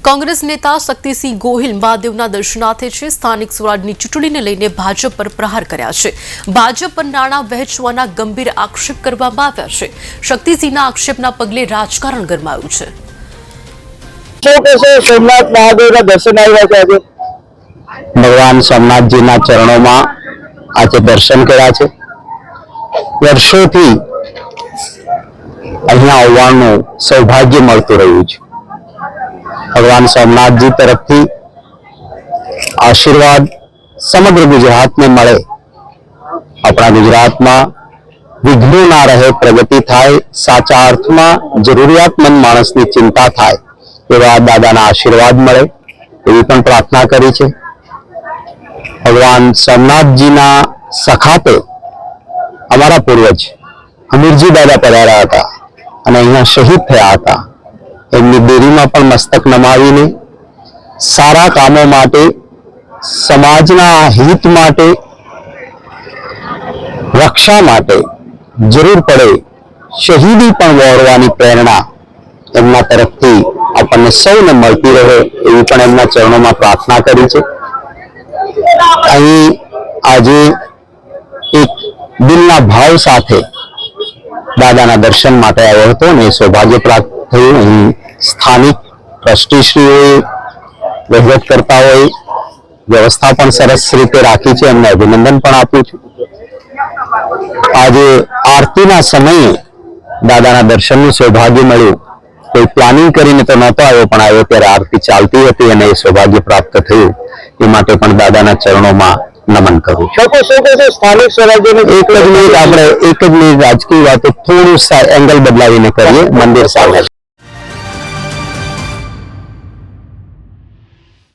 કોંગ્રેસ નેતા શક્તિસિંહ ગોહિલ મહાદેવના દર્શનાર્થે છે। સ્થાનિક સ્વરાજની ચૂંટણીને લઈને ભાજપ પર પ્રહાર કર્યા છે। ભાજપ પર નાણાં વહેંચવાના ગંભીર આક્ષેપ કરવામાં આવ્યા છે। શક્તિસિંહના આક્ષેપના પગલે રાજકારણ ગરમાયું છે। સોમનાથ મહાદેવના દર્શન આવ્યા છે। આજે ભગવાન સોમનાથજીના ચરણોમાં આજે દર્શન કર્યા છે। વર્ષોથી અહીંયા આવવાનું સૌભાગ્ય મળતું રહ્યું છે। भगवान सोमनाथ जी तरफ थी आशीर्वाद समग्र गुजरात में मळे, अपना गुजरात में विघ्नो ना रहे, प्रगति थाय, साचा अर्थ में जरूरियातमंद माणसनी चिंता थाय एवा दादाना आशीर्वाद मळे एवी पण प्रार्थना करी छे। भगवान सोमनाथ जी ना सखाते अमारा पूर्वज अमीरजी दादा पधार्या हता अने अहींया शहीद थया हता। एमनी देरीमां पण मस्तक नमावीने सारा कामों माटे, समाजना हित माटे, रक्षा माटे जरूर पड़े शहीदी पण वहोरवानी प्रेरणा एमना तरफथी आपणे सौने मळती रहे एवी पण एमना चरणोमां प्रार्थना करी छे। अहीं आजे एक दिलना भाव साथे दादाना दर्शन माटे आव्यो हतो ने सौभाग्य प्राप्त थयुं। अहीं स्थानिक ट्रस्टीश्रीओए, वहीवटकर्ताओए व्यवस्था पण सरस रीते राखी छे, एમને अभिनंदन पण आप्युं छुं। આજે આરતીના સમયે દાદાના દર્શનનું સૌભાગ્ય મળ્યું। કોઈ પ્લાનિંગ કરીને તો નહોતો આવ્યો, પણ આવ્યો ત્યારે આરતી ચાલતી હતી અને એ સૌભાગ્ય પ્રાપ્ત થયું। એ માટે પણ દાદાના ચરણોમાં નમન કરું છું। સ્થાનિક સ્વરાજ્યને એક જ મિનિટ રાજકીય વાતો થોડું એંગલ બદલાવીને કરીએ। મંદિર સામે